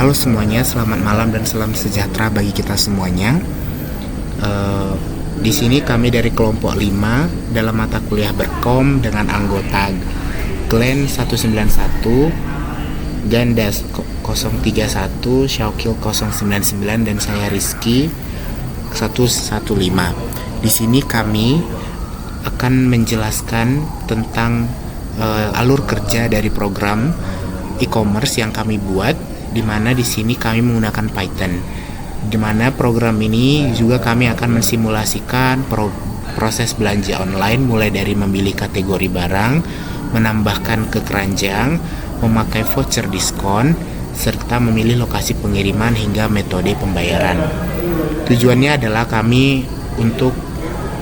Halo semuanya, selamat malam dan salam sejahtera bagi kita semuanya. Di sini kami dari kelompok 5 dalam mata kuliah Berkom dengan anggota Glenn 191, Gandas 031, Syaukil 099 dan saya Rizky 115. Di sini kami akan menjelaskan tentang alur kerja dari program e-commerce yang kami buat, di mana di sini kami menggunakan Python. Di mana program ini juga kami akan mensimulasikan proses belanja online, mulai dari memilih kategori barang, menambahkan ke keranjang, memakai voucher diskon, serta memilih lokasi pengiriman hingga metode pembayaran. Tujuannya adalah kami untuk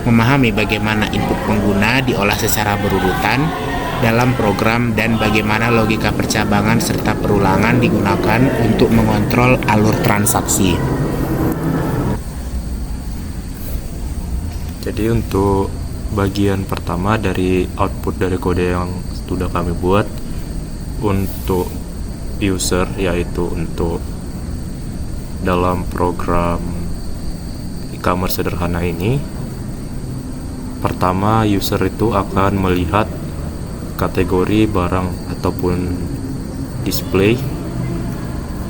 memahami bagaimana input pengguna diolah secara berurutan dalam program dan bagaimana logika percabangan serta perulangan digunakan untuk mengontrol alur transaksi. Jadi untuk bagian pertama dari output dari kode yang sudah kami buat untuk user, yaitu untuk dalam program e-commerce sederhana ini, pertama user itu akan melihat kategori barang ataupun display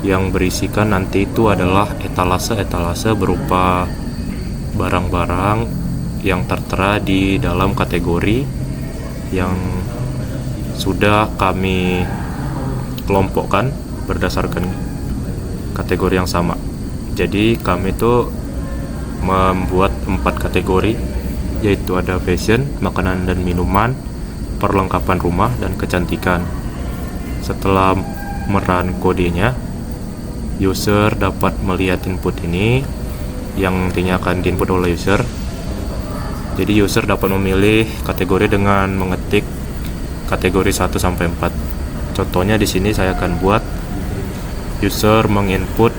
yang berisikan nanti itu adalah etalase berupa barang-barang yang tertera di dalam kategori yang sudah kami kelompokkan berdasarkan kategori yang sama. Jadi kami itu membuat 4 kategori, yaitu ada fashion, makanan dan minuman, perlengkapan rumah, dan kecantikan. Setelah merun kodenya, user dapat melihat input ini yang nantinya akan diinput oleh user. Jadi user dapat memilih kategori dengan mengetik kategori 1 sampai 4. Contohnya di sini saya akan buat user menginput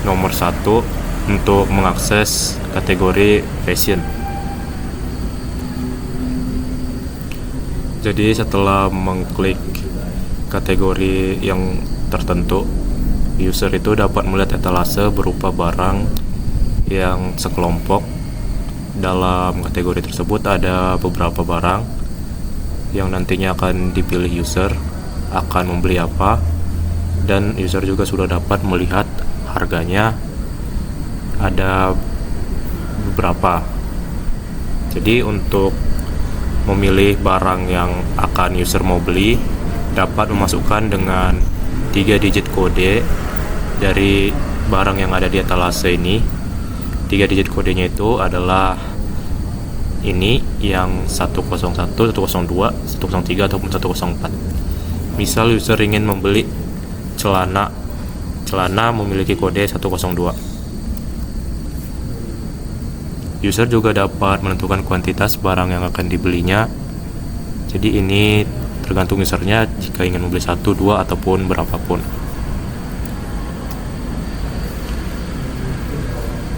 nomor 1 untuk mengakses kategori fashion. Jadi setelah mengklik kategori yang tertentu, user itu dapat melihat etalase berupa barang yang sekelompok. Dalam kategori tersebut ada beberapa barang yang nantinya akan dipilih user akan membeli apa, dan user juga sudah dapat melihat harganya ada beberapa. Jadi untuk memilih barang yang akan user mau beli, dapat memasukkan dengan 3 digit kode dari barang yang ada di etalase ini. 3 digit kodenya itu adalah ini yang 101, 102, 103 ataupun 104. Misal user ingin membeli celana memiliki kode 102. User juga dapat menentukan kuantitas barang yang akan dibelinya. Jadi ini tergantung usernya jika ingin membeli 1, 2 ataupun berapapun.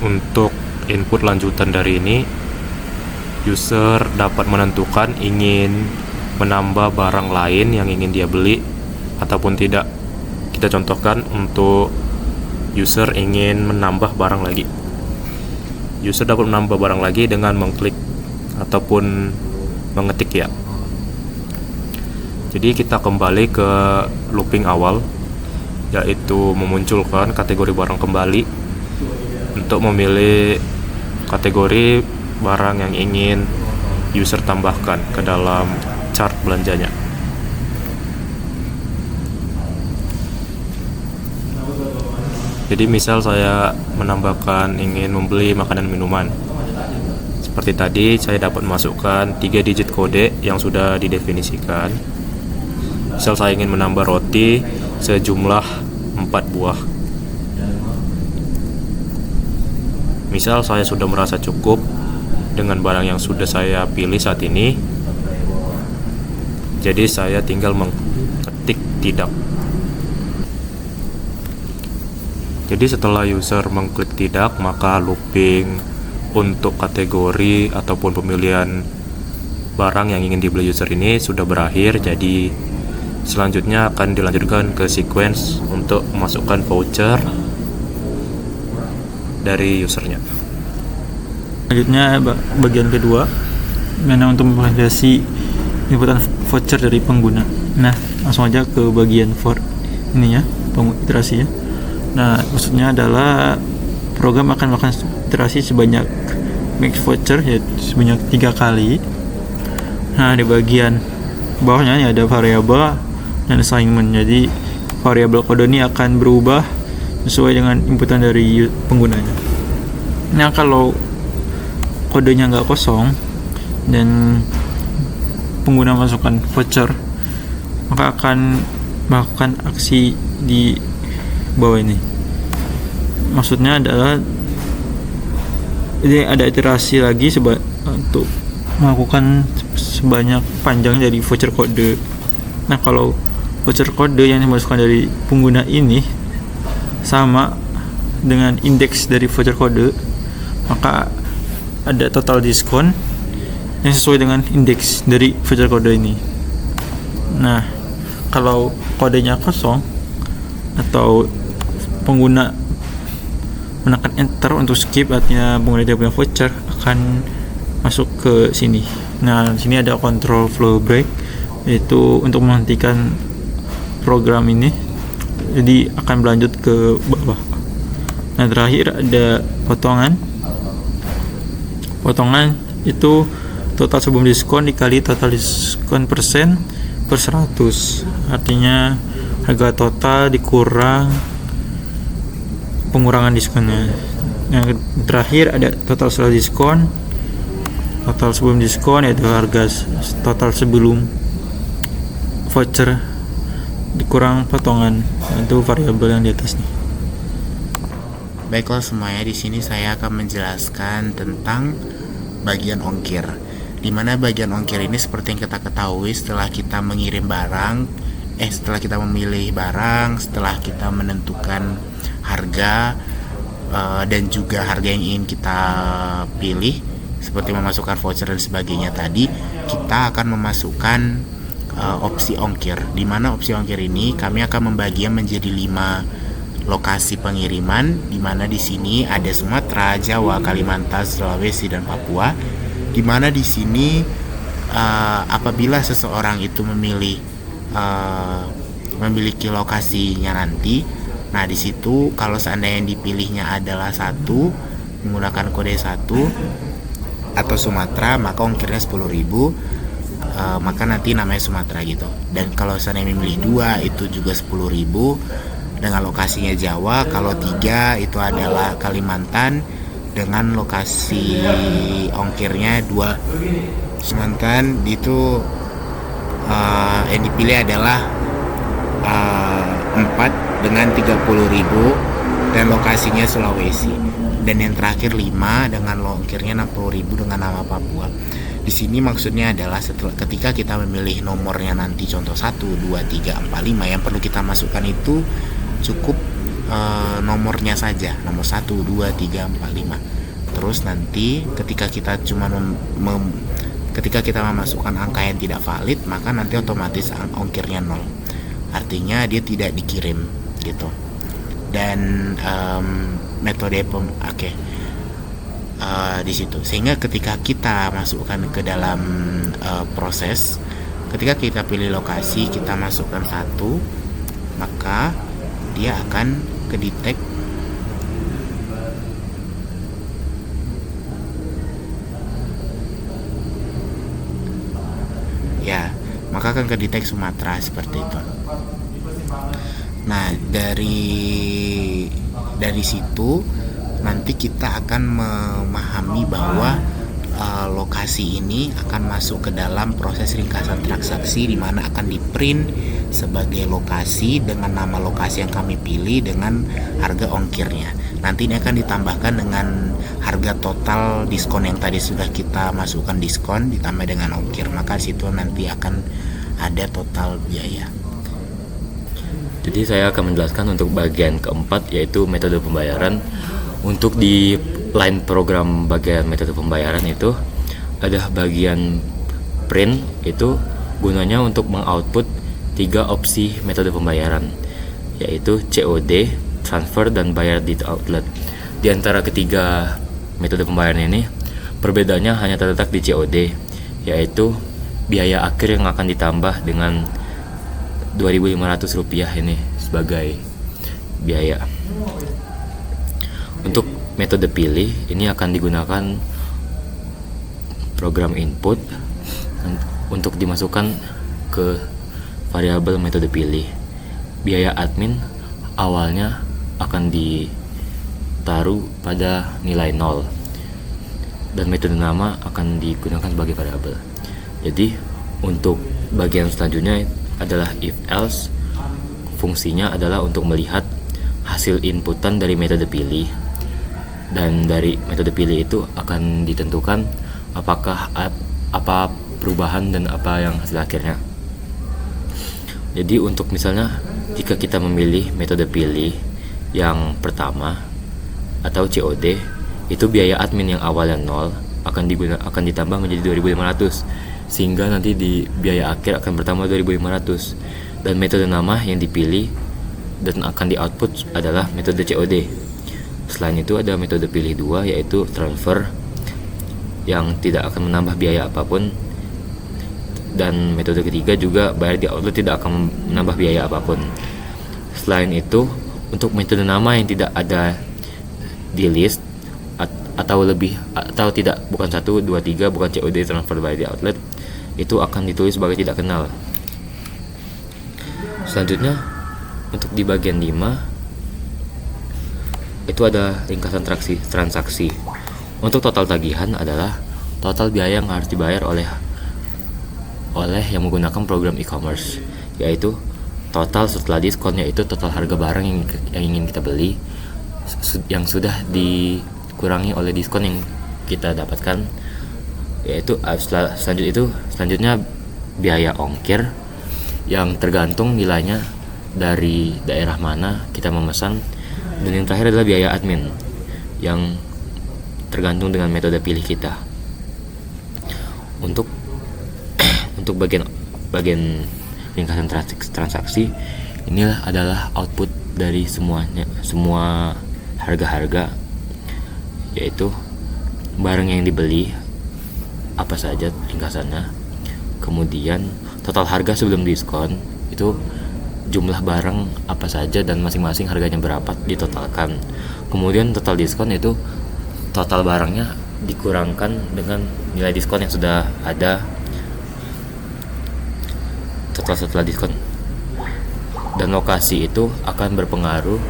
Untuk input lanjutan dari ini, user dapat menentukan ingin menambah barang lain yang ingin dia beli ataupun tidak. Kita contohkan untuk user ingin menambah barang lagi. User dapat menambah barang lagi dengan mengklik ataupun mengetik ya. Jadi kita kembali ke looping awal, yaitu memunculkan kategori barang kembali untuk memilih kategori barang yang ingin user tambahkan ke dalam chart belanjanya. Jadi misal saya menambahkan ingin membeli makanan minuman. Seperti tadi, saya dapat memasukkan 3 digit kode yang sudah didefinisikan. Misal saya ingin menambah roti sejumlah 4 buah. Misal saya sudah merasa cukup dengan barang yang sudah saya pilih saat ini, jadi saya tinggal mengetik tidak. Jadi setelah user mengklik tidak, maka looping untuk kategori ataupun pemilihan barang yang ingin dibeli user ini sudah berakhir. Jadi Selanjutnya akan dilanjutkan ke sequence untuk memasukkan voucher dari usernya. Selanjutnya bagian kedua, mana untuk memvalidasi inputan voucher dari pengguna. Nah, langsung aja ke bagian for ininya, iterasi ya. Nah, maksudnya adalah program akan melakukan iterasi sebanyak make voucher yaitu sebanyak 3 kali. Nah, di bagian bawahnya ini ada variabel dan assignment. Jadi variabel kode ini akan berubah sesuai dengan inputan dari penggunanya. Nah, kalau kodenya nggak kosong dan pengguna masukkan voucher, maka akan melakukan aksi di bawah ini. Maksudnya adalah ini ada iterasi lagi untuk melakukan sebanyak panjang dari voucher kode. Nah, kalau voucher kode yang dimasukkan dari pengguna ini sama dengan indeks dari voucher kode, maka ada total diskon yang sesuai dengan indeks dari voucher kode ini. Nah, kalau kodenya kosong atau pengguna menekan enter untuk skip, artinya pengguna tidak punya voucher, akan masuk ke sini. Nah, di sini ada control flow break, yaitu untuk menghentikan program ini, jadi akan berlanjut ke bawah. Nah, terakhir ada potongan itu total sebelum diskon dikali total diskon persen per 100, artinya harga total dikurang pengurangan diskonnya. Yang terakhir ada total setelah diskon, total sebelum diskon, yaitu harga total sebelum voucher dikurang potongan, itu variabel yang di atas nih. Baiklah semuanya, di sini saya akan menjelaskan tentang bagian ongkir. Di mana bagian ongkir ini seperti yang kita ketahui, setelah kita mengirim barang, setelah kita memilih barang, setelah kita menentukan harga dan juga harga yang ingin kita pilih, seperti memasukkan voucher dan sebagainya tadi, kita akan memasukkan opsi ongkir. Di mana opsi ongkir ini kami akan membaginya menjadi 5 lokasi pengiriman, di mana di sini ada Sumatera, Jawa, Kalimantan, Sulawesi, dan Papua. Di mana di sini apabila seseorang itu memiliki lokasinya nanti, nah di situ kalau seandainya yang dipilihnya adalah menggunakan kode 1 atau Sumatera, maka ongkirnya 10.000, maka nanti namanya Sumatera gitu. Dan kalau seandainya memilih 2, itu juga 10.000 dengan lokasinya Jawa. Kalau 3 itu adalah Kalimantan dengan lokasi ongkirnya 2. Kalimantan itu yang dipilih adalah 4 dengan 30.000 dan lokasinya Sulawesi. Dan yang terakhir 5 dengan ongkirnya 60.000 dengan nama Papua. Di sini maksudnya adalah ketika kita memilih nomornya nanti, contoh 1, 2, 3, 4, 5, yang perlu kita masukkan itu cukup nomornya saja, nomor 1, 2, 3, 4, 5. Terus nanti ketika kita ketika kita memasukkan angka yang tidak valid, maka nanti otomatis ongkirnya 0. Artinya dia tidak dikirim gitu. Dan metode di situ, sehingga ketika kita masukkan ke dalam proses, ketika kita pilih lokasi, kita masukkan 1, maka dia akan kedetek ya, maka akan kedetek Sumatera seperti itu. Nah, dari situ nanti kita akan memahami bahwa lokasi ini akan masuk ke dalam proses ringkasan transaksi, di mana akan di-print sebagai lokasi dengan nama lokasi yang kami pilih dengan harga ongkirnya. Nanti ini akan ditambahkan dengan harga total diskon yang tadi sudah kita masukkan diskon ditambah dengan ongkir, maka situ nanti akan ada total biaya. Jadi saya akan menjelaskan untuk bagian keempat, yaitu metode pembayaran. Untuk di line program bagian metode pembayaran itu ada bagian print, itu gunanya untuk mengoutput 3 opsi metode pembayaran, yaitu COD, transfer, dan bayar di outlet. Di antara ketiga metode pembayaran ini, perbedaannya hanya terletak di COD, yaitu biaya akhir yang akan ditambah dengan Rp2.500 ini sebagai biaya. Untuk metode pilih, ini akan digunakan program input untuk dimasukkan ke variabel metode pilih. Biaya admin awalnya akan ditaruh pada nilai 0 dan metode nama akan digunakan sebagai variabel. Jadi untuk bagian selanjutnya adalah if else. Fungsinya adalah untuk melihat hasil inputan dari metode pilih, dan dari metode pilih itu akan ditentukan apakah apa perubahan dan apa yang hasil akhirnya. Jadi untuk misalnya jika kita memilih metode pilih yang pertama atau COD, itu biaya admin yang awalnya 0 akan ditambah menjadi 2.500, sehingga nanti di biaya akhir akan bertambah 2.500. Dan metode nama yang dipilih dan akan di output adalah metode COD. Selain itu ada metode pilih 2, yaitu transfer, yang tidak akan menambah biaya apapun. Dan metode ketiga juga bayar di outlet, tidak akan menambah biaya apapun. Selain itu, untuk metode nama yang tidak ada di list atau bukan 1, 2, 3, bukan COD, transfer, bayar di outlet, itu akan ditulis sebagai tidak kenal. Selanjutnya untuk di bagian 5 itu ada ringkasan transaksi. Untuk total tagihan adalah total biaya yang harus dibayar oleh yang menggunakan program e-commerce, yaitu total setelah diskon, yaitu total harga barang yang ingin kita beli yang sudah dikurangi oleh diskon yang kita dapatkan, yaitu selanjutnya biaya ongkir yang tergantung nilainya dari daerah mana kita memesan, dan yang terakhir adalah biaya admin yang tergantung dengan metode pilih kita. Untuk bagian ringkasan transaksi, inilah adalah output dari semua harga-harga, yaitu barang yang dibeli apa saja ringkasannya, kemudian total harga sebelum diskon, itu jumlah barang apa saja dan masing-masing harganya berapa ditotalkan. Kemudian total diskon itu total barangnya dikurangkan dengan nilai diskon yang sudah ada setelah diskon. Dan lokasi itu akan berpengaruh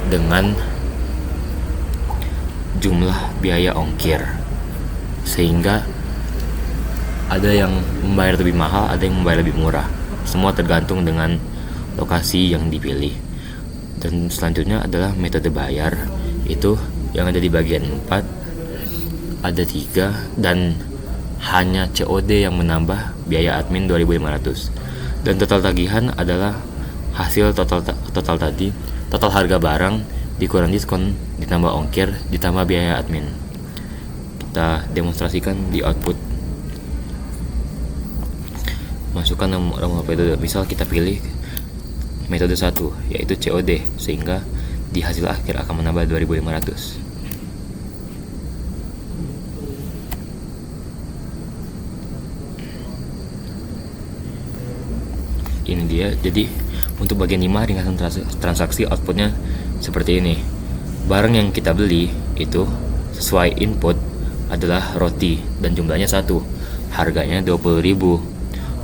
dengan jumlah biaya ongkir, sehingga ada yang membayar lebih mahal, ada yang membayar lebih murah. Semua tergantung dengan lokasi yang dipilih. Dan selanjutnya adalah metode bayar, itu yang ada di bagian 4. Ada 3 dan hanya COD yang menambah biaya admin 2.500. Dan total tagihan adalah hasil total tadi, total harga barang dikurang diskon ditambah ongkir ditambah biaya admin. Kita demonstrasikan di output. Masukkan nomor metode. Misal kita pilih metode 1, yaitu COD, sehingga di hasil akhir akan menambah 2.500. Ini dia. Jadi untuk bagian 5 ringkasan transaksi outputnya seperti ini. Barang yang kita beli itu sesuai input adalah roti dan jumlahnya 1, harganya 20.000.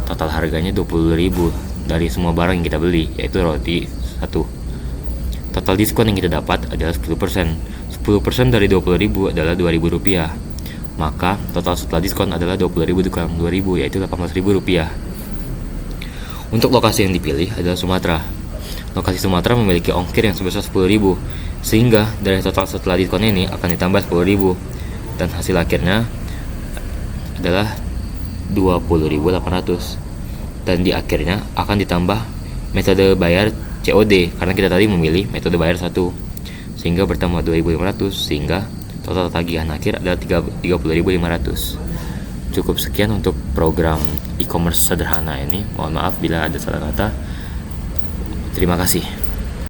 Total harganya 20.000 dari semua barang yang kita beli, yaitu roti 1. Total diskon yang kita dapat adalah 10%. 10% dari 20.000 adalah Rp2.000. Maka total setelah diskon adalah 20.000 dikurang 2.000, yaitu Rp18.000. Untuk lokasi yang dipilih adalah Sumatera. Lokasi Sumatera memiliki ongkir yang sebesar 10.000, sehingga dari total setelah diskon ini akan ditambah 10.000, dan hasil akhirnya adalah 20.800. Dan di akhirnya akan ditambah metode bayar COD, karena kita tadi memilih metode bayar 1, sehingga bertambah 2.500, sehingga total tagihan akhir adalah 30.500. Cukup sekian untuk program e-commerce sederhana ini. Mohon maaf bila ada salah kata. Terima kasih.